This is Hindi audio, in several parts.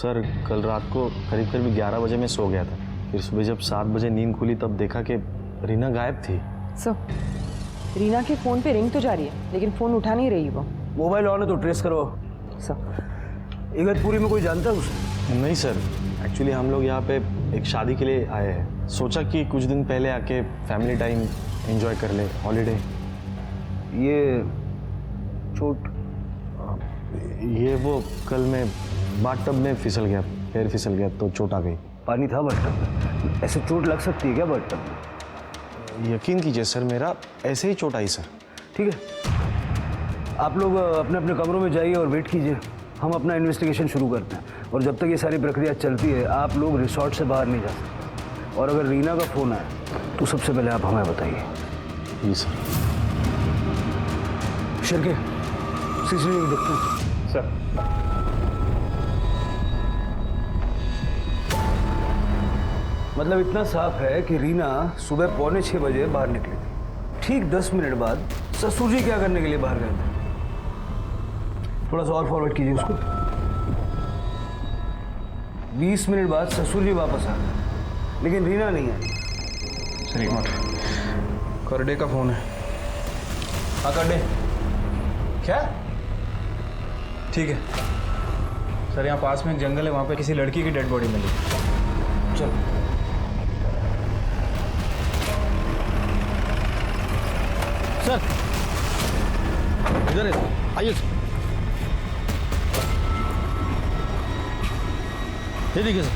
सर कल रात को करीब करीब 11 बजे मैं सो गया था। फिर सुबह जब 7 बजे नींद खुली तब देखा कि रीना गायब थी। सर रीना के फ़ोन पे रिंग तो जा रही है लेकिन फ़ोन उठा नहीं रही वो। मोबाइल ऑन है तो ट्रेस करो। सर इगतपुरी में कोई जानता है उसे? नहीं सर, एक्चुअली हम लोग यहाँ पे एक शादी के लिए आए हैं। सोचा कि कुछ दिन पहले आके फैमिली टाइम एंजॉय कर ले, हॉलीडे। ये चोट? ये वो कल मैं बाथटब में फिसल गया, पैर फिसल गया तो चोट आ गई। पानी था बाथटब में? ऐसे चोट लग सकती है क्या बाथटब में? यकीन कीजिए सर, मेरा ऐसे ही चोट आई सर। ठीक है, आप लोग अपने अपने कमरों में जाइए और वेट कीजिए। हम अपना इन्वेस्टिगेशन शुरू करते हैं और जब तक ये सारी प्रक्रिया चलती है आप लोग रिसोर्ट से बाहर नहीं जा सकते। और अगर रीना का फ़ोन आए तो सबसे पहले आप हमें बताइए। जी सर। शिरके सीसीटीवी देखते हैं। सर मतलब इतना साफ है कि रीना सुबह 5:45 बजे बाहर निकली थी। ठीक 10 मिनट बाद ससुर जी क्या करने के लिए बाहर गए थे? थोड़ा सा और फॉरवर्ड कीजिए उसको। 20 मिनट बाद ससुर जी वापस आ गए लेकिन रीना नहीं आई। सर एक मिनट, करडे का फोन है। हाँ करडे, क्या? ठीक है सर, यहाँ पास में एक जंगल है, वहाँ पे किसी लड़की की डेड बॉडी मिली। चलो सर, इधर है, आइए सर। ये देखिए सर,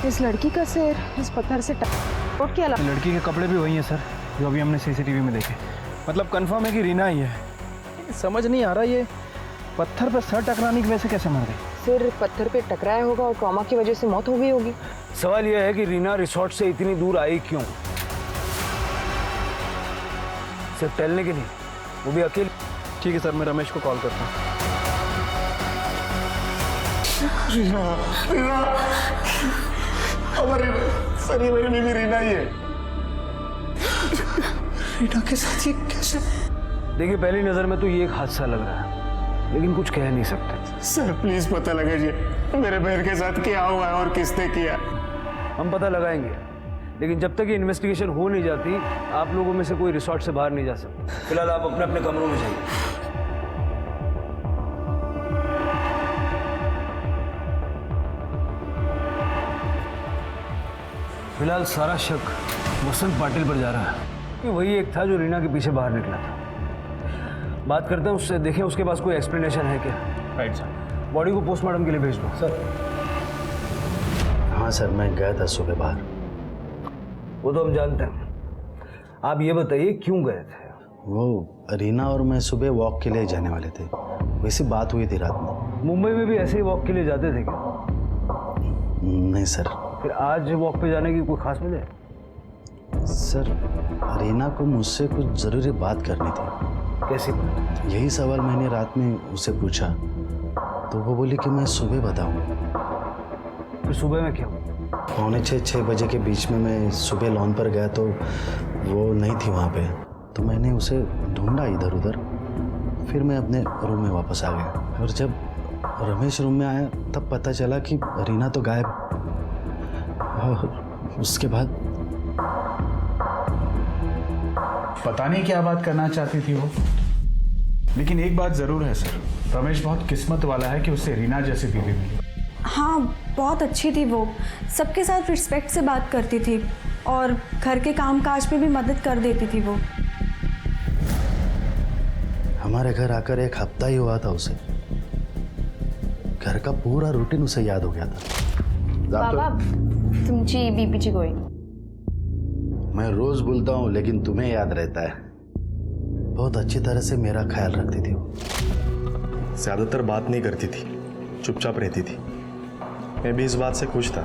इस लड़की का सिर इस पत्थर से टूट के अलावा लड़की के कपड़े भी वही हैं सर जो अभी हमने सीसीटीवी में देखे। मतलब कंफर्म है कि रीना ही है। समझ नहीं आ रहा ये पत्थर पर सर टकराने की वजह से कैसे मर गई। सिर पत्थर पे टकराया होगा और ट्रॉमा की वजह से मौत हो गई होगी। सवाल यह है कि रीना रिसोर्ट से इतनी दूर आई क्यों? सिर्फ टहलने के लिए, वो भी अकेले? ठीक है सर, मैं रमेश को कॉल करता हूँ। सर ये मेरी बीवी रीना ही है। रीना के साथ ये कैसे? देखिए पहली नजर में तो ये एक हादसा लग रहा है लेकिन कुछ कह नहीं सकते। सर प्लीज पता लगाइए मेरे बहन के साथ क्या हुआ है और किसने किया। हम पता लगाएंगे लेकिन जब तक ये इन्वेस्टिगेशन हो नहीं जाती आप लोगों में से कोई रिसोर्ट से बाहर नहीं जा सकता। फिलहाल आप अपने अपने कमरों में जाइए। फिलहाल सारा शक वसंत पाटिल पर जा रहा है कि वही एक था जो रीना के पीछे बाहर निकला था। बात करते हैं उससे, देखें उसके पास कोई एक्सप्लेनेशन है क्या। Right sir. बॉडी को पोस्टमार्टम के लिए भेज दो। सर हाँ सर, मैं गया था सुबह बाहर। वो तो हम जानते हैं, आप ये बताइए क्यों गए थे? वो रीना और मैं सुबह वॉक के लिए जाने वाले थे, वैसी बात हुई थी रात में। मुंबई में भी ऐसे ही वॉक के लिए जाते थे क्या? नहीं सर। फिर आज वॉक पे जाने की कोई खास वजह है? सर रीना को मुझसे कुछ ज़रूरी बात करनी थी। कैसी? यही सवाल मैंने रात में उसे पूछा तो वो बोली कि मैं सुबह बताऊँ। फिर सुबह में क्या? 5:45-6 बजे के बीच में मैं सुबह लॉन पर गया तो वो नहीं थी वहाँ पे, तो मैंने उसे ढूंढा इधर उधर। फिर मैं अपने रूम में वापस आ गया और जब रमेश रूम में आया तब पता चला कि रीना तो गायब। और उसके बाद पता नहीं क्या बात करना चाहती थी वो, लेकिन एक बात जरूर है सर, रमेश बहुत किस्मत वाला है कि उससे रीना जैसी बीवी मिली। हाँ बहुत अच्छी थी वो, सबके साथ रिस्पेक्ट से बात करती थी और घर के काम काज में भी मदद कर देती थी वो। हमारे घर आकर 1 हफ्ता ही हुआ था उसे, घर का पूरा रूटीन उसे याद हो गया था। बाबा तुमची बीपीची गोळी। मैं रोज बोलता हूँ लेकिन तुम्हें याद रहता है। बहुत अच्छी तरह से मेरा ख्याल रखती थी वो। ज़्यादातर बात नहीं करती थी, चुपचाप रहती थी। मैं भी इस बात से खुश था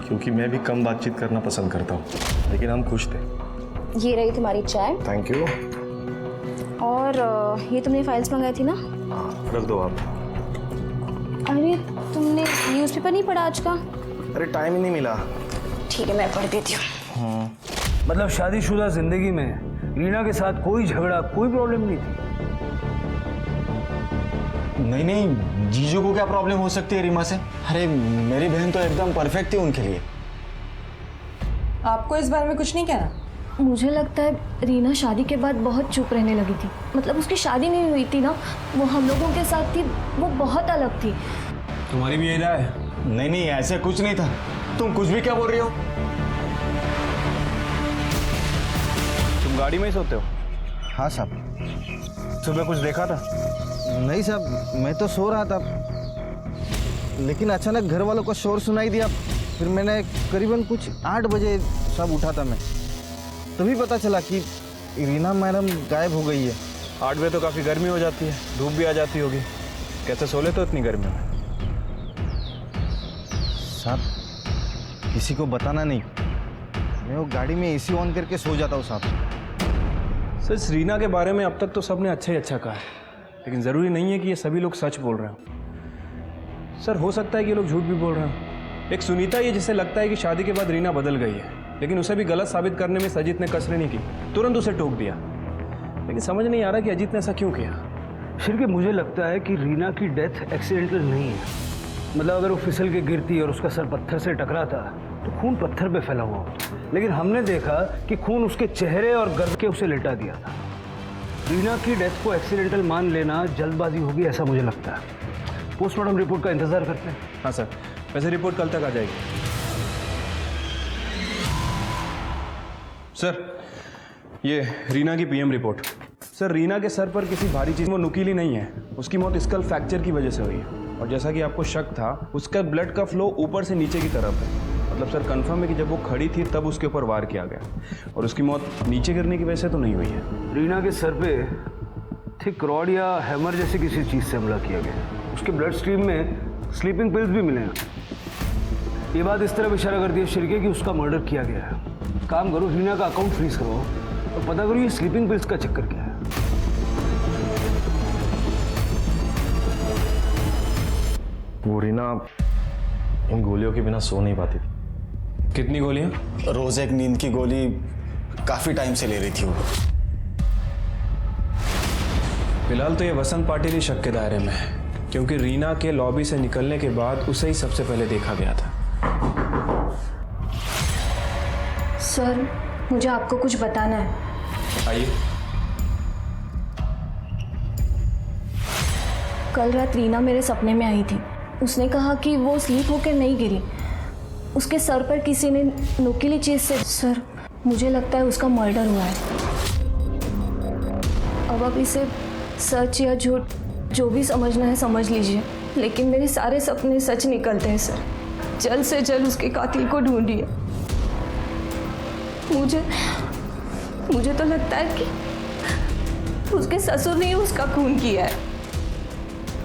क्योंकि मैं भी कम बातचीत करना पसंद करता हूँ, लेकिन हम खुश थे। ये रही तुम्हारी चाय। Thank you. और ये तुमने फाइल्स मंगाई थी ना? रख दो आप। अरे तुमने न्यूज़पेपर नहीं पढ़ा आज का? अरे टाइम ही नहीं मिला। ठीक है मैं पढ़ देती हूँ। मतलब शादीशुदा जिंदगी में रीना के साथ कोई झगड़ा, कोई प्रॉब्लम नहीं थी? नहीं नहीं, जीजू को क्या प्रॉब्लम हो सकती है रीमा से? अरे मेरी बहन तो एकदम परफेक्ट थी उनके लिए। आपको इस बारे में कुछ नहीं कहना? मुझे लगता है रीना शादी के बाद बहुत चुप रहने लगी थी। मतलब उसकी शादी नहीं हुई थी ना, वो हम लोगों के साथ थी, वो बहुत अलग थी। तुम्हारी भी यही राय है? नहीं नहीं, ऐसे कुछ नहीं था। तुम कुछ भी क्या बोल रही हो? तुम गाड़ी में ही सोते हो? हाँ साहब। सुबह कुछ देखा था? नहीं साहब, मैं तो सो रहा था, लेकिन अचानक घर वालों का शोर सुनाई दिया। फिर मैंने करीबन कुछ 8 बजे सब उठा था मैं, तभी पता चला कि रीना मैडम गायब हो गई है। 8 बजे तो काफ़ी गर्मी हो जाती है, धूप भी आ जाती होगी। कैसे सो लेते हो इतनी गर्मी में? साहब किसी को बताना नहीं, मैं वो गाड़ी में एसी ऑन करके सो जाता हूँ साहब। सर, रीना के बारे में अब तक तो सबने अच्छा ही अच्छा कहा है, लेकिन ज़रूरी नहीं है कि ये सभी लोग सच बोल रहे हो। सर, हो सकता है कि ये लोग झूठ भी बोल रहे हैं। एक सुनीता ही है जिसे लगता है कि शादी के बाद रीना बदल गई है, लेकिन उसे भी गलत साबित करने में सजीत ने कसर नहीं की, तुरंत उसे टोक दिया। लेकिन समझ नहीं आ रहा कि अजीत ने ऐसा क्यों किया। फिर कि मुझे लगता है कि रीना की डेथ एक्सीडेंटल नहीं है। मतलब अगर वो फिसल के गिरती और उसका सर पत्थर से टकरा था तो खून पत्थर पे फैला हुआ होता, लेकिन हमने देखा कि खून उसके चेहरे और गर्दन के उसे लेटा दिया था। रीना की डेथ को एक्सीडेंटल मान लेना जल्दबाजी होगी, ऐसा मुझे लगता है। पोस्टमार्टम रिपोर्ट का इंतजार करते हैं। हाँ सर, वैसे रिपोर्ट कल तक आ जाएगी। सर, ये रीना की पीएम रिपोर्ट। सर, रीना के सर पर किसी भारी चीज़, वो नुकीली नहीं है, उसकी मौत स्कल फ्रैक्चर की वजह से हुई है। और जैसा कि आपको शक था, उसका ब्लड का फ्लो ऊपर से नीचे की तरफ है। मतलब सर, कंफर्म है कि जब वो खड़ी थी तब उसके ऊपर वार किया गया, और उसकी मौत नीचे गिरने की वजह से तो नहीं हुई है। रीना के सर पे थिक रॉड या हैमर जैसी किसी चीज़ से हमला किया गया। उसके ब्लड स्ट्रीम में स्लीपिंग पिल्स भी मिले हैं। ये बात इस तरफ इशारा करती है शिरके कि उसका मर्डर किया गया है। काम करो, रीना का अकाउंट फ्रीज करो और पता करो ये स्लीपिंग पिल्स का चक्कर क्या है। वो रीना इन गोलियों के बिना सो नहीं पाती थी। कितनी गोलियां? रोज एक नींद की गोली काफी टाइम से ले रही थी वो। फिलहाल तो ये वसंत पाटिल ही शक के दायरे में है, क्योंकि रीना के लॉबी से निकलने के बाद उसे ही सबसे पहले देखा गया था। सर, मुझे आपको कुछ बताना है। आइए। कल रात रीना मेरे सपने में आई थी। उसने कहा कि वो स्लीप होकर नहीं गिरी, उसके सर पर किसी ने नुकीली चीज से। सर, मुझे लगता है उसका मर्डर हुआ है। अब इसे सच या झूठ जो भी समझना है समझ लीजिए, लेकिन मेरे सारे सपने सच निकलते हैं सर। जल्द से जल्द उसके कातिल को ढूंढिए। मुझे तो लगता है कि उसके ससुर ने उसका खून किया है।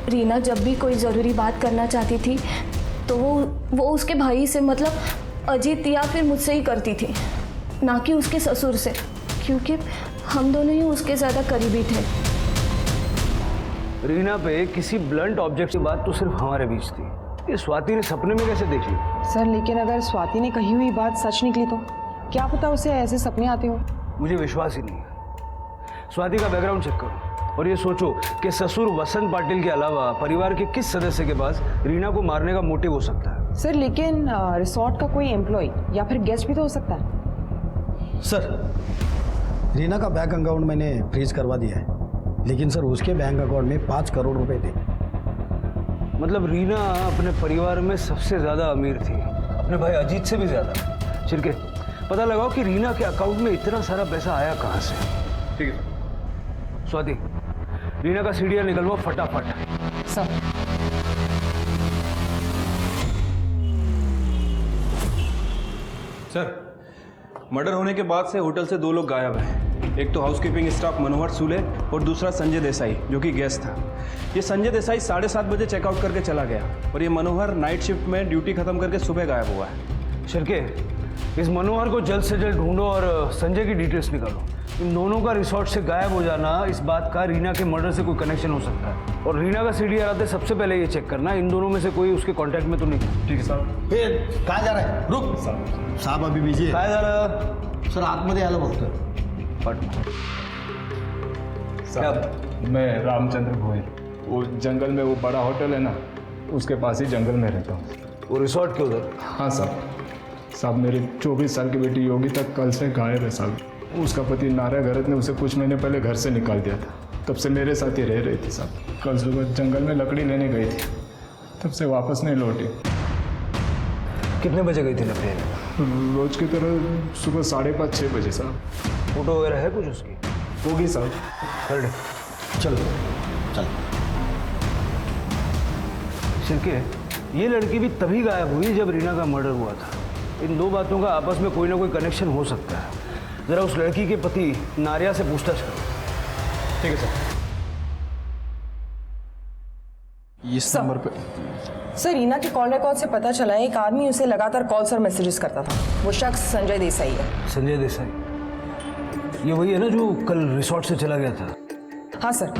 रीना जब भी कोई ज़रूरी बात करना चाहती थी तो वो उसके भाई से, मतलब अजीत या फिर मुझसे ही करती थी, ना कि उसके ससुर से, क्योंकि हम दोनों ही उसके ज़्यादा करीबी थे। रीना पे किसी ब्लंट ऑब्जेक्ट की बात तो सिर्फ हमारे बीच थी। ये स्वाति ने सपने में कैसे देख ली? सर, लेकिन अगर स्वाति ने कही हुई बात सच निकली तो क्या पता उसे ऐसे सपने आते हो। मुझे विश्वास ही नहीं है। स्वाति का बैकग्राउंड चेक करो और ये सोचो कि ससुर वसंत पाटिल के अलावा परिवार के किस सदस्य के पास रीना को मारने का मोटिव हो सकता है। सर, लेकिन रिसोर्ट का कोई एम्प्लॉय या फिर गेस्ट भी तो हो सकता है। सर, रीना का बैंक अकाउंट मैंने फ्रीज करवा दिया है, लेकिन सर उसके बैंक अकाउंट में 5 करोड़ रुपए थे। मतलब रीना अपने परिवार में सबसे ज़्यादा अमीर थी, अपने भाई अजीत से भी ज़्यादा। शिरके, पता लगाओ कि रीना के अकाउंट में इतना सारा पैसा आया कहाँ से। ठीक है। स्वाति, रीना का सीडीआर निकलवाओ फटाफट। सर, सर, मर्डर होने के बाद से होटल से 2 लोग गायब हैं। एक तो हाउसकीपिंग स्टाफ मनोहर सूले और दूसरा संजय देसाई, जो कि गेस्ट था। ये संजय देसाई 7:30 बजे चेकआउट करके चला गया और ये मनोहर नाइट शिफ्ट में ड्यूटी खत्म करके सुबह गायब हुआ है। शिरके, इस मनोहर को जल्द से जल्द ढूंढो और संजय की डिटेल्स निकालो। इन दोनों का रिसोर्ट से गायब हो जाना इस बात का रीना के मर्डर से कोई कनेक्शन हो सकता है। और रीना का सीडीआर आते सबसे पहले ये चेक करना इन दोनों में से कोई उसके कांटेक्ट में तो नहीं। ठीक है साहब। कहाँ जा रहा है? रुक साहब, अभी बिजी है। काय झालं? सर आतमध्ये आलं बघतो। साहब, मैं रामचंद्र गोयल, वो जंगल में वो बड़ा होटल है ना, उसके पास ही जंगल में रहता हूँ। वो रिसोर्ट के उधर? हाँ साहब मेरी 24 साल की बेटी योगी तक कल से गायब है साहब। उसका पति नारायण गरत ने उसे कुछ महीने पहले घर से निकाल दिया था। तब से मेरे साथ ही रह रही थी साहब। कल सुबह जंगल में लकड़ी लेने गई थी, तब से वापस नहीं लौटी। कितने बजे गई थी लकड़ी लेने? रोज की तरह सुबह 5:30-6 बजे साहब। फोटो वगैरह है कुछ उसकी? होगी साहब। कर दे। चलो चल। शिरके, ये लड़की भी तभी गायब हुई जब रीना का मर्डर हुआ था। इन दो बातों का आपस में कोई ना कोई कनेक्शन हो सकता है। जरा उस लड़की के पति नारिया से पूछताछ करो। ठीक है सर। इस नंबर पे सर रीना के कॉल रिकॉर्ड से पता चला है एक आदमी उसे लगातार कॉल्स और मैसेजेस करता था। वो शख्स संजय देसाई है। संजय देसाई? ये वही है ना जो कल रिसोर्ट से चला गया था? हाँ सर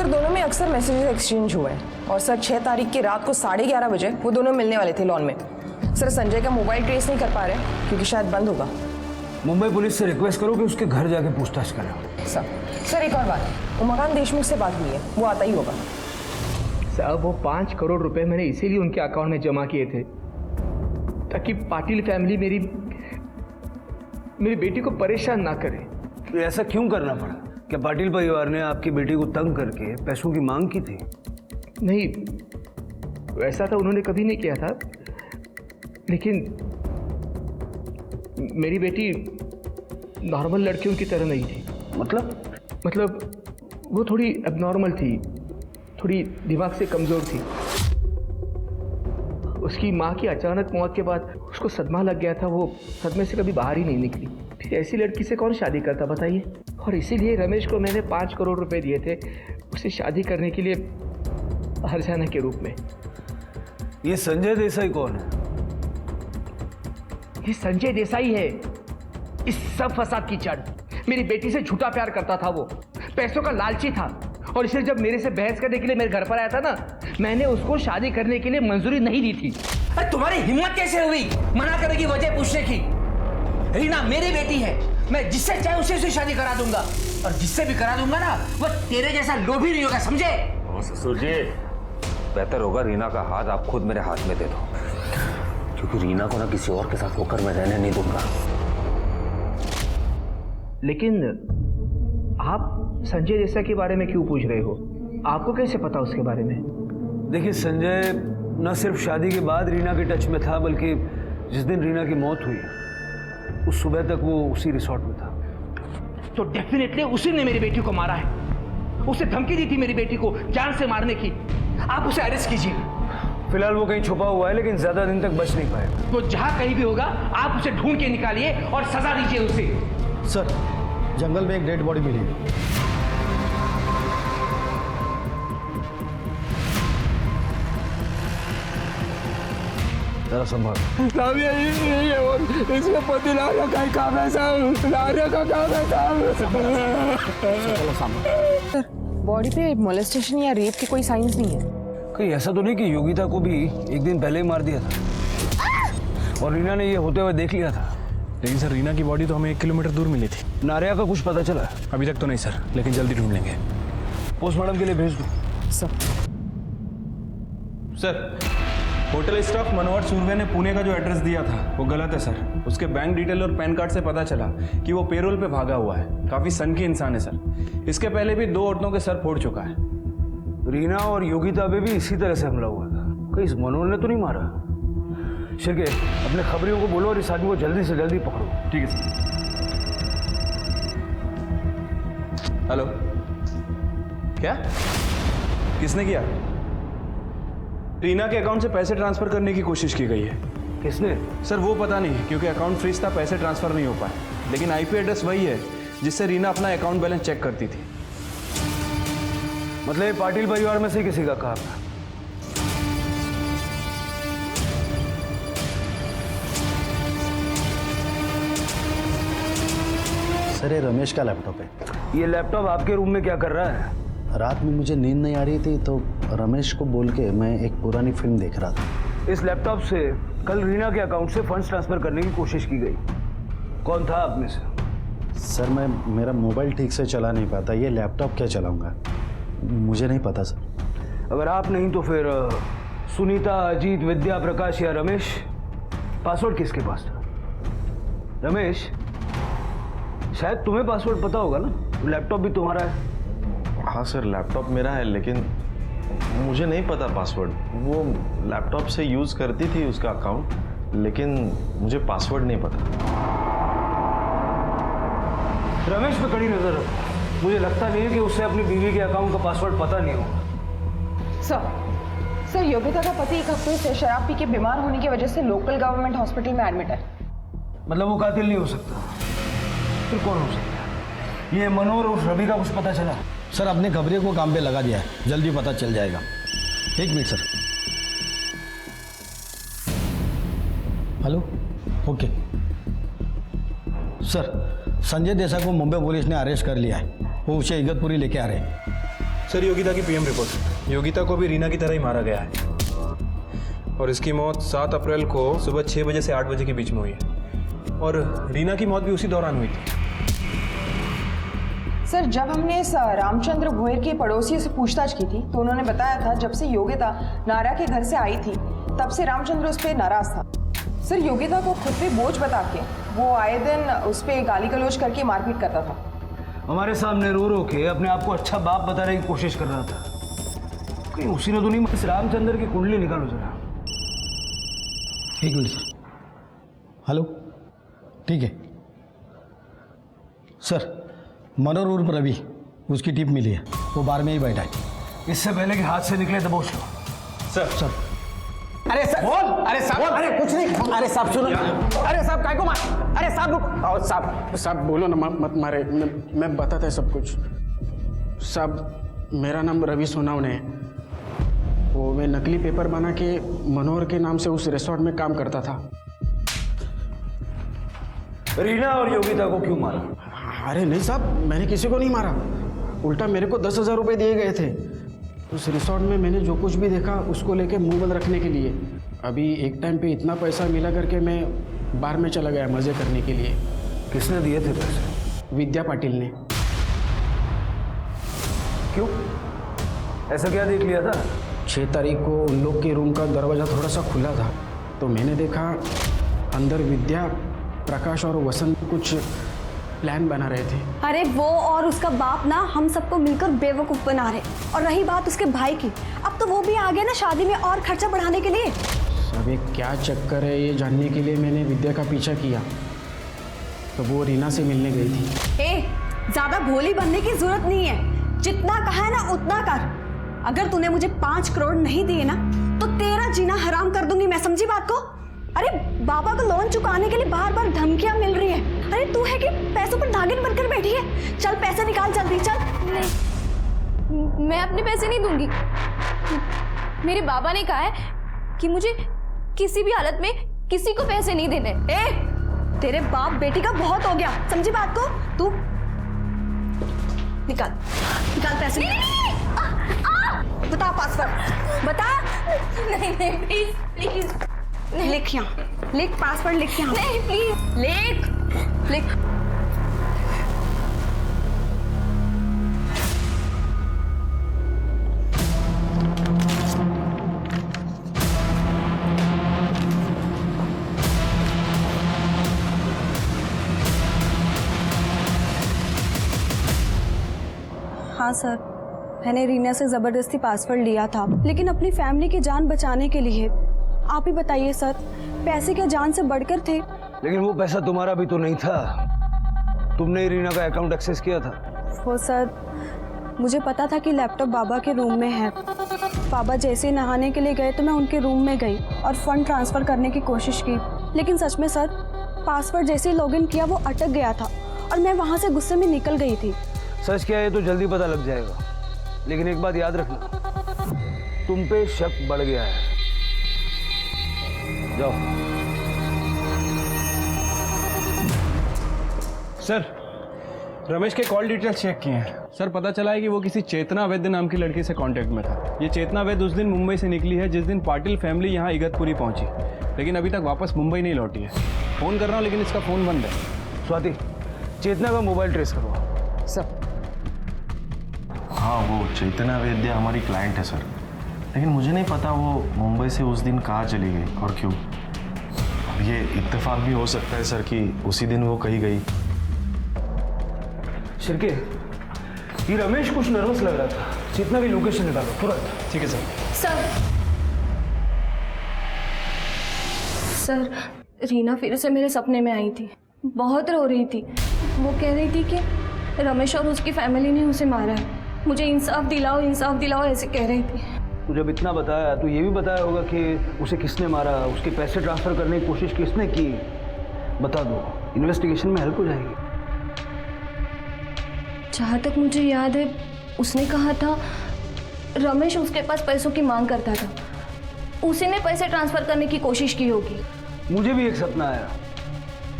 दोनों में अक्सर मैसेजेस एक्सचेंज हुए हैं और सर 6 तारीख की रात को 11:30 बजे वो दोनों मिलने वाले थे लॉन में। सर संजय का मोबाइल ट्रेस नहीं कर पा रहे क्योंकि शायद बंद होगा। मुंबई पुलिस से रिक्वेस्ट करो कि उसके घर जाके पूछताछ करें। सर एक और बात, उमाकांत देशमुख से बात हुई है, वो आता ही होगा। साहब वो 5 करोड़ रुपए मैंने इसीलिए उनके अकाउंट में जमा किए थे ताकि पाटिल फैमिली मेरी बेटी को परेशान ना करे। तो ऐसा क्यों करना पड़ा? क्या पाटिल परिवार ने आपकी बेटी को तंग करके पैसों की मांग की थी? नहीं, वैसा तो उन्होंने कभी नहीं किया था, लेकिन मेरी बेटी नॉर्मल लड़कियों की तरह नहीं थी। मतलब वो थोड़ी एबनॉर्मल थी, थोड़ी दिमाग से कमज़ोर थी। उसकी माँ की अचानक मौत के बाद उसको सदमा लग गया था। वो सदमे से कभी बाहर ही नहीं निकली। फिर ऐसी लड़की से कौन शादी करता बताइए? और इसीलिए रमेश को मैंने 5 करोड़ रुपए दिए थे उसे शादी करने के लिए हर्जाना के रूप में। ये संजय देसाई कौन है? ये संजय देसाई है इस सब फसाद की जड़। मेरी बेटी से झूठा प्यार करता था, वो पैसों का लालची था और इसलिए जब मेरे से बहस करने के लिए मेरे घर पर आया था ना, मैंने उसको शादी करने के लिए मंजूरी नहीं दी थी। अरे तुम्हारी हिम्मत कैसे हुई मना करने की वजह पूछने की? रीना मेरी बेटी है, मैं जिससे चाहे उसे से शादी करा दूंगा और जिससे भी करा दूंगा ना वो तेरे जैसा लोभी नहीं होगा, समझे? ससुर जी, बेहतर होगा रीना का हाथ आप खुद मेरे हाथ में दे दो, क्योंकि रीना को ना किसी और के साथ होकर मैं रहने नहीं दूंगा। लेकिन आप संजय देसाई के बारे में क्यों पूछ रहे हो? आपको कैसे पता उसके बारे में? देखिए, संजय न सिर्फ शादी के बाद रीना के टच में था, बल्कि जिस दिन रीना की मौत हुई उस सुबह तक वो उसी रिसोर्ट में था। तो डेफिनेटली उसी ने मेरी बेटी को मारा है। उसे धमकी दी थी मेरी बेटी को जान से मारने की। आप उसे अरेस्ट कीजिए। फिलहाल वो कहीं छुपा हुआ है, लेकिन ज्यादा दिन तक बच नहीं पाएगा। तो जहां कहीं भी होगा आप उसे ढूंढ के निकालिए और सजा दीजिए उसे। सर, जंगल में एक डेड बॉडी मिली है। जरा संभाल। इसमें पति लाने का काम है साहब, लाने का काम है साहब। बॉडी पे मोलेस्टेशन या रेप के कोई साइंस नहीं है। कहीं ऐसा तो नहीं कि योगिता को भी एक दिन पहले ही मार दिया था और रीना ने ये होते हुए देख लिया था? लेकिन सर रीना की बॉडी तो हमें 1 किलोमीटर दूर मिली थी। नारिया का कुछ पता चला? अभी तक तो नहीं सर, लेकिन जल्दी ढूंढ लेंगे। पोस्टमार्टम के लिए भेज दो। सर होटल स्टाफ मनोहर सुरवे ने पुणे का जो एड्रेस दिया था वो गलत है सर। उसके बैंक डिटेल और पैन कार्ड से पता चला कि वो पेरोल पे भागा हुआ है। काफी सनकी इंसान है सर। इसके पहले भी 2 औरतों के सर फोड़ चुका है। रीना और योगिता पे भी इसी तरह से हमला हुआ था। कहीं इस मनोहर ने तो नहीं मारा? शिरके, अपने खबरियों को बोलो और इस आदमी को जल्दी से जल्दी पकड़ो। ठीक है सर। हेलो, क्या? किसने किया? रीना के अकाउंट से पैसे ट्रांसफर करने की कोशिश की गई है। किसने? सर वो पता नहीं, क्योंकि अकाउंट फ्रीज था, पैसे ट्रांसफर नहीं हो पाए। लेकिन आईपी एड्रेस वही है जिससे रीना अपना अकाउंट बैलेंस चेक करती थी। मतलब ये पाटिल परिवार में से किसी का काम है? सर ये रमेश का लैपटॉप है। ये लैपटॉप आपके रूम में क्या कर रहा है? रात में मुझे नींद नहीं आ रही थी तो रमेश को बोल के मैं एक पुरानी फिल्म देख रहा था। इस लैपटॉप से कल रीना के अकाउंट से फंड्स ट्रांसफर करने की कोशिश की गई। कौन था आप में से? सर मेरा मोबाइल ठीक से चला नहीं पाता, ये लैपटॉप क्या चलाऊंगा मुझे नहीं पता सर। अगर आप नहीं तो फिर सुनीता, अजीत, विद्या, प्रकाश या रमेश। पासवर्ड किसके पास था? रमेश, शायद तुम्हें पासवर्ड पता होगा ना, लैपटॉप भी तुम्हारा है। हाँ सर, लैपटॉप मेरा है, लेकिन मुझे नहीं पता पासवर्ड। वो लैपटॉप से यूज़ करती थी उसका अकाउंट, लेकिन मुझे पासवर्ड नहीं पता। रमेश पे कड़ी नजर रखो। मुझे लगता नहीं है कि उसे अपनी बीवी के अकाउंट का पासवर्ड पता नहीं होगा। सर योगिता का पति एक हफ्ते से शराब पी के बीमार होने की वजह से लोकल गवर्नमेंट हॉस्पिटल में एडमिट है। मतलब वो कातिल नहीं हो सकता, फिर कौन हो सकता है? ये मनोहर और रवि का कुछ पता चला? सर अपने खबरिया को काम पे लगा दिया है, जल्दी पता चल जाएगा। एक minute sir. Hello, okay sir. Sanjay Desai को मुंबई पुलिस ने अरेस्ट कर लिया है, वो उसे इगतपुरी लेके आ रहे हैं। सर योगिता की पीएम रिपोर्ट। योगिता को भी रीना की तरह ही मारा गया है और इसकी मौत 7 अप्रैल को सुबह 6 बजे से 8 बजे के बीच में हुई है और रीना की मौत भी उसी दौरान हुई थी। सर जब हमने इस रामचंद्र भोयर के पड़ोसी से पूछताछ की थी तो उन्होंने बताया था जब से योगिता नारा के घर से आई थी तब से रामचंद्र उस पर नाराज था। सर योगिता को खुद पे बोझ बता के वो आए दिन उस पर गाली गलौज करके मारपीट करता था। हमारे सामने रो रो के अपने आप को अच्छा बाप बताने की कोशिश कर रहा था। कहीं उसी ने तो नहीं? इस रामचंद्र की कुंडली निकालो जरा। एक मिनट सर। हेलो, ठीक है सर। मनोहर उर्फ रवि, उसकी टिप मिली है, वो बार में ही बैठा है। इससे पहले कि हाथ से निकले दबोच लो। सर अरे सर बोल। अरे साहब, अरे कुछ नहीं। अरे साहब सुनो। अरे साहब काय को मार? अरे साहब रुक। और साहब बोलो ना, मत मारे। मैं बताता है सब कुछ। साहब मेरा नाम रवि सोनावने है। वो मैं नकली पेपर बना के मनोहर के नाम से उस रिसोर्ट में काम करता था। रीना और योगिता को क्यों मारा? अरे नहीं साहब, मैंने किसी को नहीं मारा। उल्टा मेरे को 10,000 रुपये दिए गए थे। उस रिसोर्ट में मैंने जो कुछ भी देखा उसको लेके मुंह बंद रखने के लिए। अभी एक टाइम पे इतना पैसा मिला करके मैं बार में चला गया मज़े करने के लिए। किसने दिए थे पैसे? विद्या पाटिल ने। क्यों? ऐसा क्या देख लिया था? 6 तारीख को उन लोग के रूम का दरवाज़ा थोड़ा सा खुला था तो मैंने देखा अंदर विद्या, प्रकाश और वसंत कुछ प्लान बना रहे थे। अरे वो और उसका बाप ना हम सबको मिलकर बेवकूफ़ बना रहे। और रही बात उसके भाई की, अब तो वो भी आ गया ना शादी में और खर्चा बढ़ाने के लिए। सब एक क्या चक्कर है ये जानने के लिए मैंने विद्या का पीछा किया तो वो रीना से मिलने गई थी। ज़्यादा भोली बनने की जरूरत नहीं है, जितना कहा है ना उतना कर। अगर तूने मुझे 5 करोड़ नहीं दिए ना तो तेरा जीना हराम कर दूंगी मैं, समझी बात को? अरे बाबा को लोन चुकाने के लिए बार बार धमकियां मिल रही है। अरे तू है कि पैसों पर नागिन बनकर बैठी है? चल पैसे निकाल जल्दी, चल। नहीं, मैं अपने पैसे नहीं दूंगी। मेरे बाबा ने कहा है कि मुझे किसी भी हालत में किसी को पैसे नहीं देने। तेरे बाप बेटी का बहुत हो गया, समझी बात को? तू निकाल पैसे। बता पासवर्ड, बता। नहीं प्लीज प्लीज। लिख यहाँ, लिख पासवर्ड, लिख यहाँ। नहीं प्लीज। लिख। हाँ सर, मैंने रीना से ज़बरदस्ती पासवर्ड लिया था, लेकिन अपनी फैमिली की जान बचाने के लिए। आप ही बताइए सर, पैसे क्या जान से बढ़कर थे? लेकिन वो पैसा तुम्हारा भी तो नहीं था, तुमने ही रीना का अकाउंट एक्सेस किया था। वो सर, मुझे पता था कि लैपटॉप बाबा के रूम में है। बाबा जैसे ही नहाने के लिए गए तो मैं उनके रूम में गई और फंड ट्रांसफ़र करने की कोशिश की, लेकिन सच में सर पासवर्ड जैसे ही लॉगिन किया वो अटक गया था और मैं वहाँ से गुस्से में निकल गई थी। सच क्या है तो जल्दी पता लग जाएगा, लेकिन एक बात याद रखना, तुम पे शक बढ़ गया है। जाओ। सर रमेश के कॉल डिटेल्स चेक किए हैं सर। पता चला है कि वो किसी चेतना वैद्य नाम की लड़की से कांटेक्ट में था। ये चेतना वैद्य उस दिन मुंबई से निकली है जिस दिन पाटिल फैमिली यहाँ इगतपुरी पहुंची, लेकिन अभी तक वापस मुंबई नहीं लौटी है। फ़ोन कर रहा हूँ लेकिन इसका फ़ोन बंद है। स्वाति, चेतना का मोबाइल ट्रेस करो। सर हाँ, वो चेतना वैद्य हमारी क्लाइंट है सर। लेकिन मुझे नहीं पता वो मुंबई से उस दिन कहाँ चली गई और क्यों। अब ये इत्तेफाक भी हो सकता है सर कि उसी दिन वो कहीं गई। शिरके, ये रमेश कुछ नर्वस लग रहा था। जितना भी लोकेशन निकालो तुरंत। ठीक है सर। सर, रीना फिर से मेरे सपने में आई थी। बहुत रो रही थी। वो कह रही थी कि रमेश और उसकी फैमिली ने उसे मारा है। मुझे इंसाफ दिलाओ ऐसे कह रही थी। तो जब इतना बताया तो ये भी बताया होगा कि उसे किसने मारा, उसके पैसे ट्रांसफर करने की कोशिश किसने की। बता दो, इन्वेस्टिगेशन में हेल्प हो जाएगी। जहाँ तक मुझे याद है, उसने कहा था रमेश उसके पास पैसों की मांग करता था। उसी ने पैसे ट्रांसफर करने की कोशिश की होगी। मुझे भी एक सपना आया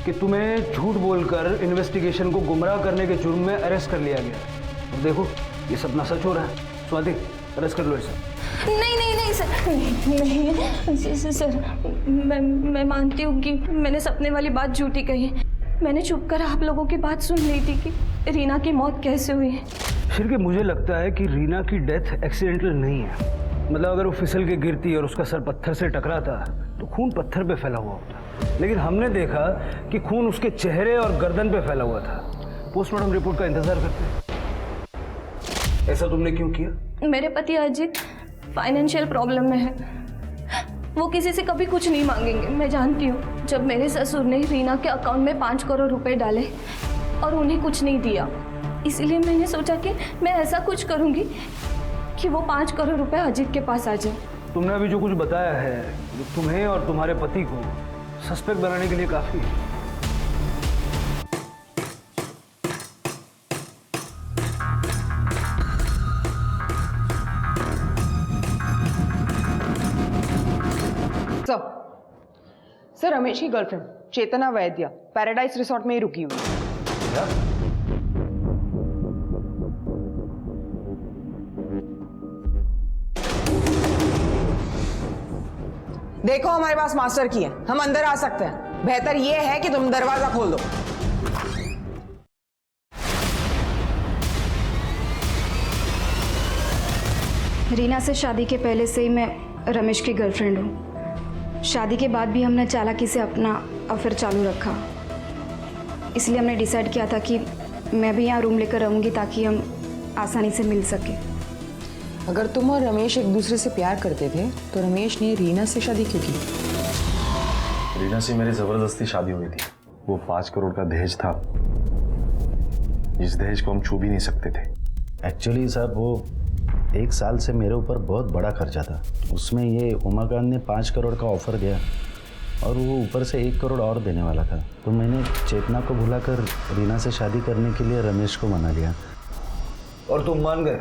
कि तुम्हें झूठ बोलकर इन्वेस्टिगेशन को गुमराह करने के जुर्म में अरेस्ट कर लिया गया। और देखो, ये सपना सच हो रहा है। स्वाति, अरेस्ट कर लो इसे। नहीं सर, मैं मानती हूँ कि मैंने सपने वाली बात झूठी कही। मैंने चुप कर आप लोगों की बात सुन ली थी कि रीना की मौत कैसे हुई है। फिर के मुझे लगता है कि रीना की डेथ एक्सीडेंटल नहीं है। मतलब अगर वो फिसल के गिरती और उसका सर पत्थर से टकराता तो खून पत्थर पे फैला हुआ होता, लेकिन हमने देखा कि खून उसके चेहरे और गर्दन पे फैला हुआ था। पोस्टमार्टम रिपोर्ट का इंतजार करते हैं। ऐसा तुमने क्यों किया? मेरे पति अजित फाइनेंशियल प्रॉब्लम में है। वो किसी से कभी कुछ नहीं मांगेंगे, मैं जानती हूँ। जब मेरे ससुर ने रीना के अकाउंट में 5 करोड़ रुपए डाले और उन्हें कुछ नहीं दिया, इसलिए मैंने सोचा कि मैं ऐसा कुछ करूँगी कि वो 5 करोड़ रुपए अजित के पास आ जाए। तुमने अभी जो कुछ बताया है, जो तुम्हें और तुम्हारे पति को सस्पेक्ट बनाने के लिए काफी है। सर, रमेश की गर्लफ्रेंड चेतना वैद्य पैराडाइज रिसोर्ट में ही रुकी हुई है। देखो, हमारे पास मास्टर की है, हम अंदर आ सकते हैं। बेहतर यह है कि तुम दरवाजा खोल दो। रीना से शादी के पहले से ही मैं रमेश की गर्लफ्रेंड हूँ। शादी के बाद भी हमने चालाकी से अपना अफेयर चालू रखा। इसलिए हमने डिसाइड किया था कि मैं भी यहाँ रूम लेकर रहूँगी ताकि हम आसानी से मिल सके। अगर तुम और रमेश एक दूसरे से प्यार करते थे तो रमेश ने रीना से शादी क्यों की? रीना से मेरी जबरदस्ती शादी हुई थी। वो 5 करोड़ का दहेज था, जिस दहेज को हम छू भी नहीं सकते थे। एक्चुअली साहब, वो 1 साल से मेरे ऊपर बहुत बड़ा खर्चा था। उसमें ये उमाकांत ने 5 करोड़ का ऑफर दिया और वो ऊपर से 1 करोड़ और देने वाला था। तो मैंने चेतना को भुलाकर रीना से शादी करने के लिए रमेश को मना लिया। और तुम मान गए?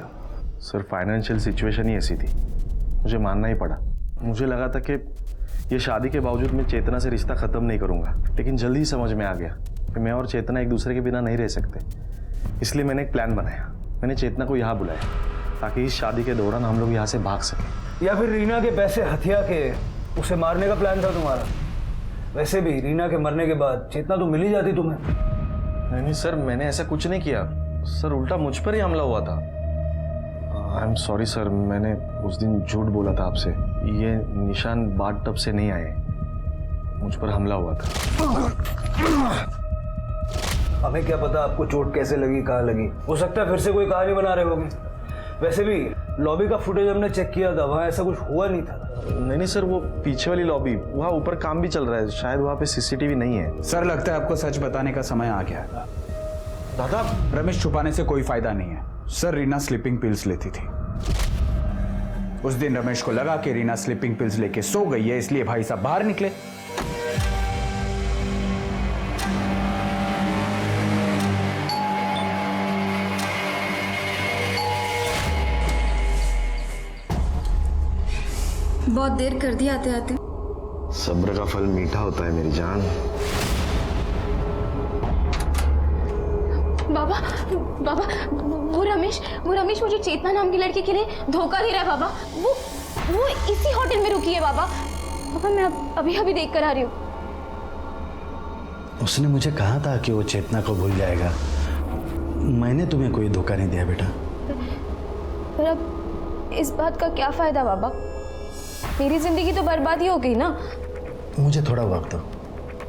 सर, फाइनेंशियल सिचुएशन ही ऐसी थी, मुझे मानना ही पड़ा। मुझे लगा था कि ये शादी के बावजूद मैं चेतना से रिश्ता ख़त्म नहीं करूँगा, लेकिन जल्दी ही समझ में आ गया कि मैं और चेतना एक दूसरे के बिना नहीं रह सकते। इसलिए मैंने एक प्लान बनाया। मैंने चेतना को यहाँ बुलाया ताकि इस शादी के दौरान हम लोग यहाँ से भाग सकें। या फिर रीना के पैसे हथिया के उसे मारने का प्लान था तुम्हारा? वैसे भी रीना के मरने के बाद चेतना तो मिल ही जाती तुम्हें। नहीं सर, मैंने ऐसा कुछ नहीं किया सर, उल्टा मुझ पर ही हमला हुआ था। आई एम सॉरी सर, मैंने उस दिन झूठ बोला था आपसे। ये निशान बाथ टब से नहीं आए, मुझ पर हमला हुआ था। हमें क्या पता आपको चोट कैसे लगी, कहाँ लगी। हो सकता है फिर से कोई कहानी बना रहे होगे। वैसे भी लॉबी का फुटेज हमने चेक किया था, वहाँ ऐसा कुछ हुआ नहीं था। नहीं सर, वो पीछे वाली लॉबी, वहाँ ऊपर काम भी चल रहा है, शायद वहाँ पे सीसीटीवी नहीं है। सर, लगता है आपको सच बताने का समय आ गया है। दादा, रमेश छुपाने से कोई फायदा नहीं है। सर, रीना स्लीपिंग पिल्स लेती थी। उस दिन रमेश को लगा कि रीना स्लीपिंग पिल्स लेके सो गई है, इसलिए भाई साहब बाहर निकले। बहुत देर कर दी आते आते। सब्र का फल मीठा होता है मेरी जान। बाबा, वो रमेश मुझे चेतना नाम की लड़की के लिए धोखा दे रहा है बाबा। वो इसी होटल में रुकी है बाबा। मैं अभी देख कर आ रही हूँ। उसने मुझे कहा था कि वो चेतना को भूल जाएगा। मैंने तुम्हें कोई धोखा नहीं दिया बेटा। पर इस बात का क्या फायदा बाबा? मेरी जिंदगी तो बर्बाद ही हो गई ना। मुझे थोड़ा वक्त दो,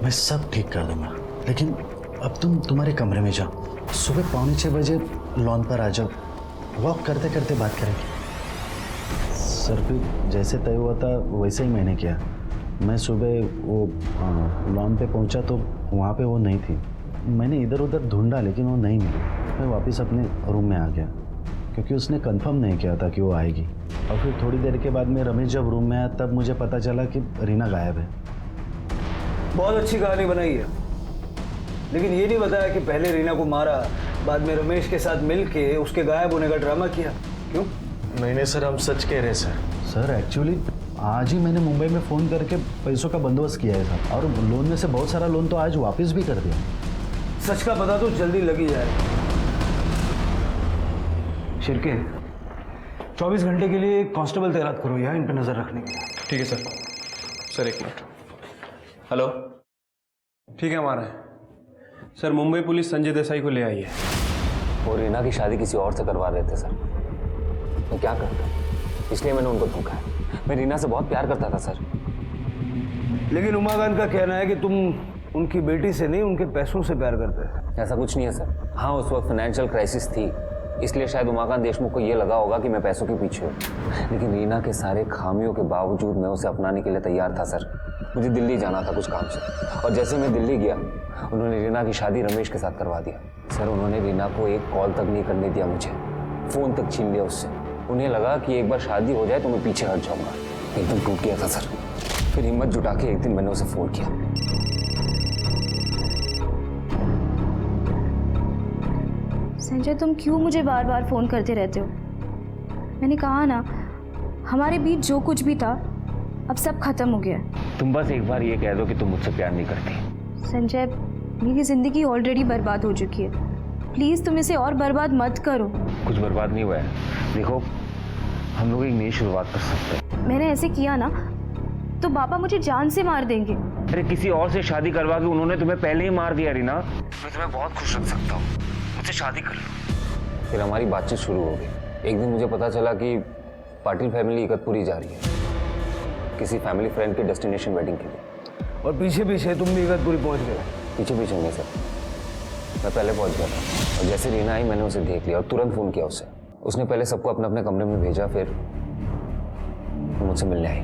मैं सब ठीक कर दूंगा। लेकिन अब तुम तुम्हारे कमरे में जाओ, सुबह 5:45 लॉन पर आ जाओ, वॉक करते करते बात करेंगे। सर फिर जैसे तय हुआ था वैसे ही मैंने किया। मैं सुबह वो लॉन पे पहुंचा तो वहाँ पे वो नहीं थी। मैंने इधर उधर ढूंढा लेकिन वो नहीं मिली। मैं वापस अपने रूम में आ गया क्योंकि उसने कंफर्म नहीं किया था कि वो आएगी। और फिर थोड़ी देर के बाद में रमेश जब रूम में आया तब मुझे पता चला कि रीना गायब है। बहुत अच्छी कहानी बनाई है, लेकिन ये नहीं बताया कि पहले रीना को मारा, बाद में रमेश के साथ मिलके उसके गायब होने का ड्रामा किया। क्यों? नहीं सर, हम सच कह रहे हैं सर। सर एक्चुअली आज ही मैंने मुंबई में फ़ोन करके पैसों का बंदोबस्त किया है था और लोन में से बहुत सारा लोन तो आज वापस भी कर दिया। सच का पता तो जल्दी लग ही जाए। शिरके 24 घंटे के लिए कांस्टेबल तैनात करो यहाँ इन पर नजर रखने के लिए। ठीक है सर। सर एक मिनट। हेलो, ठीक है, हमारा है सर। मुंबई पुलिस संजय देसाई को ले आई है। वो रीना की शादी किसी और से करवा रहे थे सर। मैं क्या करता, इसलिए मैंने उनको धोखा है। मैं रीना से बहुत प्यार करता था सर। लेकिन उमाकांत का कहना है कि तुम उनकी बेटी से नहीं उनके पैसों से प्यार करते हैं। ऐसा कुछ नहीं है सर। हाँ, उस वक्त फाइनेंशियल क्राइसिस थी, इसलिए शायद उमाकांत देशमुख को ये लगा होगा कि मैं पैसों के पीछे हूँ। लेकिन रीना के सारे खामियों के बावजूद मैं उसे अपनाने के लिए तैयार था सर। मुझे दिल्ली जाना था कुछ काम से, और जैसे मैं दिल्ली गया उन्होंने रीना की शादी रमेश के साथ करवा दिया सर। उन्होंने रीना को एक कॉल तक नहीं करने दिया मुझे, फ़ोन तक छीन लिया उससे। उन्हें लगा कि एक बार शादी हो जाए तो मैं पीछे हट जाऊँगा। एकदम टूट गया था सर। फिर हिम्मत जुटा के एक दिन मैंने उसे फ़ोन किया। संजय, तुम क्यों मुझे बार बार फ़ोन करते रहते हो? मैंने कहा ना, हमारे बीच जो कुछ भी था अब सब खत्म हो गया है। तुम बस एक बार ये कह दो कि तुम मुझसे प्यार नहीं करती। संजय, मेरी ज़िंदगी ऑलरेडी बर्बाद हो चुकी है। प्लीज़ तुम इसे और बर्बाद मत करो। कुछ बर्बाद नहीं हुआ है। देखो, हम लोग एक नई शुरुआत कर सकते हैं। मैंने ऐसे किया ना तो पापा मुझे जान से मार देंगे। अरे किसी और से शादी करवा के उन्होंने तुम्हें पहले ही मार दिया रीना। मैं तुम्हें बहुत खुश रख सकता हूँ, मुझसे शादी कर लो। फिर हमारी बातचीत शुरू हो गई। एक दिन मुझे पता चला कि पाटिल फैमिली इकतपुरी जा रही है किसी फैमिली फ्रेंड की डेस्टिनेशन वेडिंग के लिए। और पीछे पीछे तुम भी इकतपुरी पहुंच गए? पीछे पीछे नहीं सर, मैं पहले पहुंच गया था। और जैसे रीना आई मैंने उसे देख लिया और तुरंत फ़ोन किया उसे। उसने पहले सबको अपने अपने कमरे में भेजा, फिर मुझसे मिलने आई।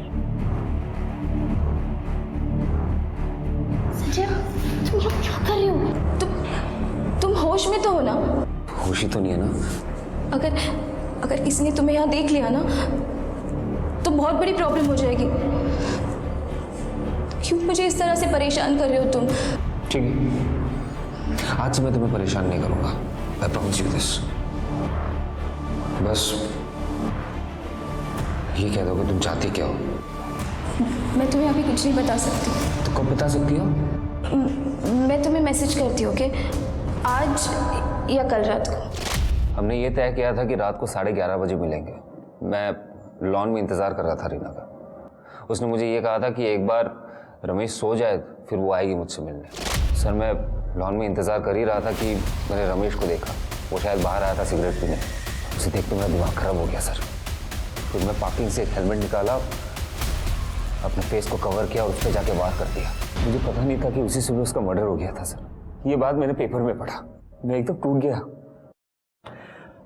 संजय, तुम लोग क्या कर रहे हो? तुम होश में तो हो ना? होश ही तो नहीं है ना। अगर किसी ने तुम्हें यहाँ देख लिया ना तो बहुत बड़ी प्रॉब्लम हो जाएगी। क्यों मुझे इस तरह से परेशान कर रहे हो तुम? ठीक है, आज से मैं तुम्हें परेशान नहीं करूंगा। I promise you this. बस ये कह दो कि तुम चाहती क्या हो। मैं तुम्हें अभी कुछ नहीं बता सकती। तो कब बता सकती हो? मैं तुम्हें मैसेज करती हूँ, ओके? आज या कल रात को। हमने ये तय किया था कि रात को 11:30 बजे मिलेंगे। मैं लॉन में इंतज़ार कर रहा था रीना का। उसने मुझे ये कहा था कि एक बार रमेश सो जाए फिर वो आएगी मुझसे मिलने। सर, मैं लॉन में इंतज़ार कर ही रहा था कि मैंने रमेश को देखा। वो शायद बाहर आया था सिगरेट पीने। उसे देख के मेरा दिमाग ख़राब हो गया सर। फिर मैं पार्किंग से एक हेलमेट निकाला, अपने फेस को कवर किया और उस पर जाके वार कर दिया। मुझे पता नहीं था कि उसी सुबह उसका मर्डर हो गया था सर। ये बात मैंने पेपर में पढ़ा, मैं एकदम टूट गया।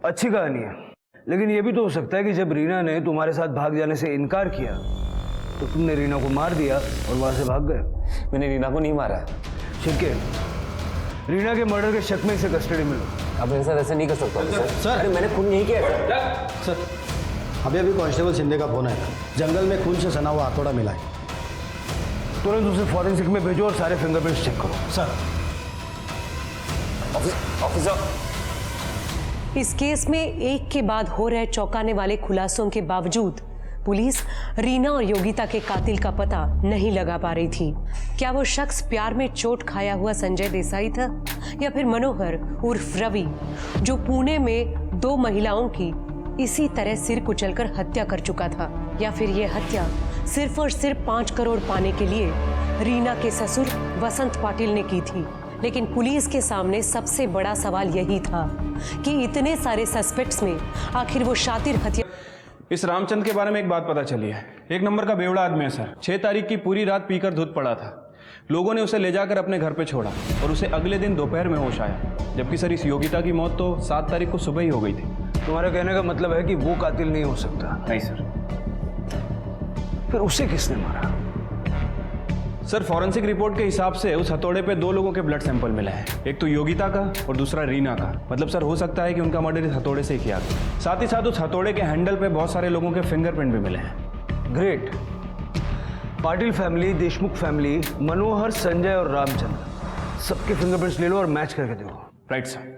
अच्छी कहानी है, लेकिन ये भी तो हो सकता है कि जब रीना ने तुम्हारे साथ भाग जाने से इनकार किया तो तुमने रीना को मार दिया और वहां से भाग गए। मैंने रीना को नहीं मारा। ठीक है, रीना के मर्डर के शक में इसे कस्टडी में लो। अब ऐसा वैसे नहीं कर सकता सर। अरे मैंने खून नहीं किया सर। अभी कांस्टेबल शिंदे का फोन आया, जंगल में खून से सना हुआ हथौड़ा मिला है। तुरंत उसे फॉरेंसिक में भेजो और सारे फिंगरप्रिंट्स चेक करो। सर। ऑफिसर, इस केस में एक के बाद हो रहे चौंकाने वाले खुलासों के बावजूद पुलिस रीना और योगिता के कातिल का पता नहीं लगा पा रही थी। क्या वो शख्स प्यार में चोट खाया हुआ संजय देसाई था, या फिर मनोहर उर्फ रवि, जो पुणे में 2 महिलाओं की इसी तरह सिर कुचलकर हत्या कर चुका था, या फिर ये हत्या सिर्फ और सिर्फ 5 करोड़ पाने के लिए रीना के ससुर वसंत पाटिल ने की थी। लेकिन पुलिस के सामने सबसे बड़ा सवाल यही था कि इतने सारे सस्पेक्ट्स में आखिर वो शातिर हत्या। इस रामचंद्र के बारे में एक बात पता चली है। एक नंबर का बेवड़ा आदमी है सर। 6 तारीख की पूरी रात पीकर धुत पड़ा था। लोगों ने उसे ले जाकर अपने घर पे छोड़ा और उसे अगले दिन दोपहर में होश आया। जबकि सर इस योगिता की मौत तो 7 तारीख को सुबह ही हो गई थी। तुम्हारे कहने का मतलब है कि वो कातिल नहीं हो सकता? नहीं सर। फिर उसे किसने मारा? सर फॉरेंसिक रिपोर्ट के हिसाब से उस हथौड़े पे 2 लोगों के ब्लड सैंपल मिले हैं। एक तो योगिता का और दूसरा रीना का। मतलब सर हो सकता है कि उनका मर्डर इस हथौड़े से ही किया गया। साथ ही साथ उस हथौड़े के हैंडल पे बहुत सारे लोगों के फिंगरप्रिंट भी मिले हैं। Great. Patil family, Deshmukh family, Manohar, Sanjay और रामचंद्र, सबके फिंगरप्रिंट्स ले लो और मैच करके देखो। Right sir.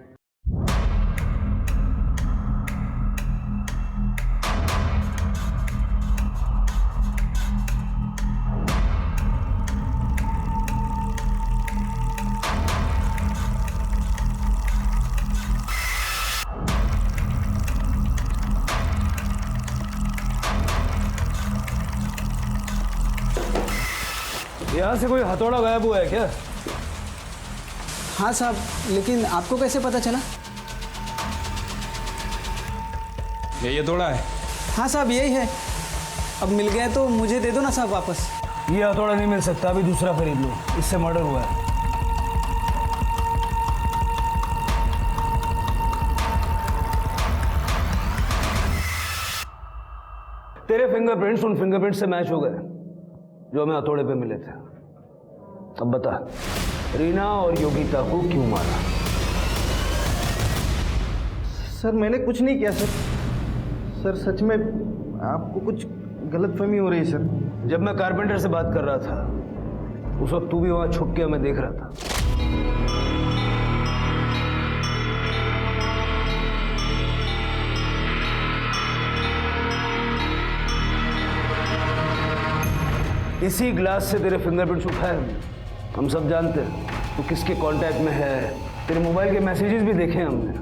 यहाँ से कोई हथौड़ा गायब हुआ है क्या? हाँ साहब, लेकिन आपको कैसे पता चला? ये हथौड़ा है? हाँ साहब यही है। अब मिल गया तो मुझे दे दो ना साहब वापस। ये हथौड़ा नहीं मिल सकता, अभी दूसरा खरीद लो, इससे मर्डर हुआ है। तेरे फिंगरप्रिंट्स उन फिंगरप्रिंट्स से मैच हो गए जो हमें हथौड़े पे मिले थे। अब बता, रीना और योगिता को क्यों मारा? सर मैंने कुछ नहीं किया सर। सर सच में आपको कुछ गलतफहमी हो रही है सर। जब मैं कारपेंटर से बात कर रहा था उस वक्त तू भी वहां छुप के हमें देख रहा था। इसी ग्लास से तेरे फिंगरप्रिंट्स उठाए हमने। हम सब जानते हैं तू किसके कांटेक्ट में है। तेरे मोबाइल के मैसेजेस भी देखे हमने।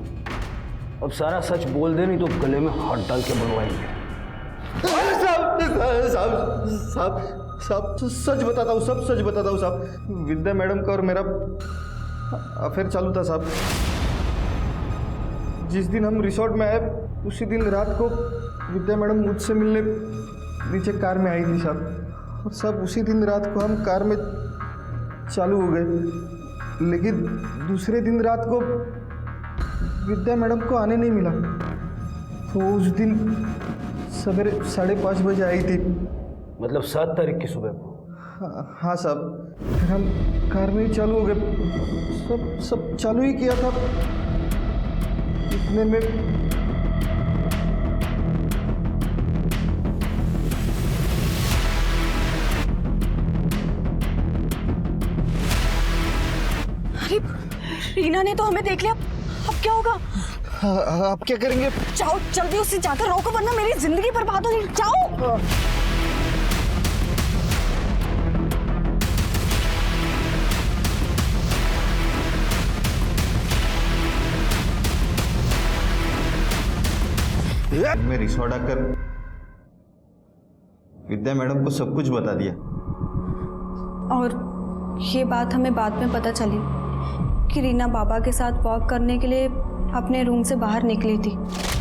अब सारा सच बोल दे, नहीं तो गले में हाथ डाल के बनवाएंगे। साहब सच बताता हूँ, सब सच बताता हूँ साहब। विद्या मैडम का और मेरा अफेयर चालू था साहब। जिस दिन हम रिसोर्ट में आए उसी दिन रात को विद्या मैडम मुझसे मिलने नीचे कार में आई थी साहब। और सब उसी दिन रात को हम कार में चालू हो गए। लेकिन दूसरे दिन रात को विद्या मैडम को आने नहीं मिला। तो उस दिन सवेरे 5:30 बजे आई थी। मतलब 7 तारीख की सुबह को? हाँ साहब। फिर हम कार में ही चालू हो गए। सब चालू ही किया था। इतने में रीना ने तो हमें देख लिया। अब क्या होगा? आप क्या करेंगे? जाओ जल्दी उससे जाकर रोको, वरना मेरी जिंदगी बर्बाद हो गई। जाओ। मैं रिसोर्ट आकर विद्या मैडम को सब कुछ बता दिया। और ये बात हमें बाद में पता चली कि रीना बाबा के साथ वॉक करने के लिए अपने रूम से बाहर निकली थी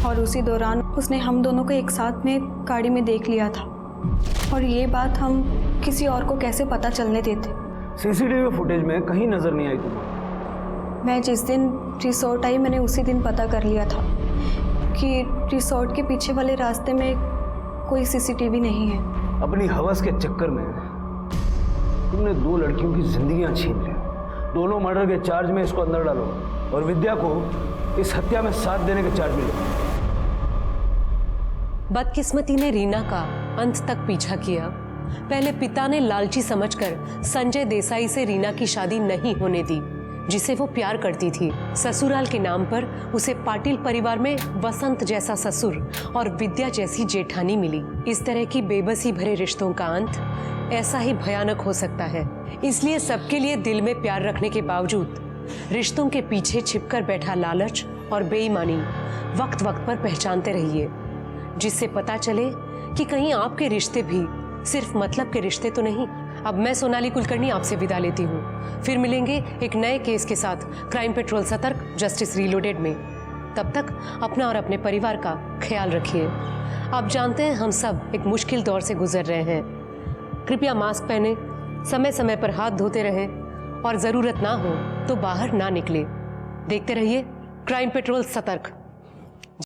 और उसी दौरान उसने हम दोनों को एक साथ में गाड़ी में देख लिया था। और ये बात हम किसी और को कैसे पता चलने देते? सीसीटीवी फुटेज में कहीं नजर नहीं आई तुम्हें? मैं जिस दिन रिसोर्ट आई मैंने उसी दिन पता कर लिया था कि रिसोर्ट के पीछे वाले रास्ते में कोई सीसीटीवी नहीं है। अपनी हवस के चक्कर में तुमने 2 लड़कियों की जिंदगियां छीन ली। दोनों मर्डर के चार्ज में इसको अंदर डालो और विद्या को इस हत्या में साथ देने के चार्ज मिले। बदकिस्मती ने रीना का अंत तक पीछा किया। पहले पिता ने लालची समझकर संजय देसाई से रीना की शादी नहीं होने दी, जिसे वो प्यार करती थी। ससुराल के नाम पर उसे पाटिल परिवार में वसंत जैसा ससुर और विद्या जैसी जेठानी मिली। इस तरह की बेबसी भरे रिश्तों का अंत ऐसा ही भयानक हो सकता है। इसलिए सबके लिए दिल में प्यार रखने के बावजूद रिश्तों के पीछे छिपकर बैठा लालच और बेईमानी वक्त वक्त पर पहचानते रहिए, जिससे पता चले कि कहीं आपके रिश्ते भी सिर्फ मतलब के रिश्ते तो नहीं। अब मैं सोनाली कुलकर्णी आपसे विदा लेती हूँ। फिर मिलेंगे एक नए केस के साथ क्राइम पेट्रोल सतर्क जस्टिस रीलोडेड में। तब तक अपना और अपने परिवार का ख्याल रखिए। आप जानते हैं हम सब एक मुश्किल दौर से गुजर रहे हैं। कृपया मास्क पहने, समय समय पर हाथ धोते रहें और ज़रूरत ना हो तो बाहर ना निकले। देखते रहिए क्राइम पेट्रोल सतर्क।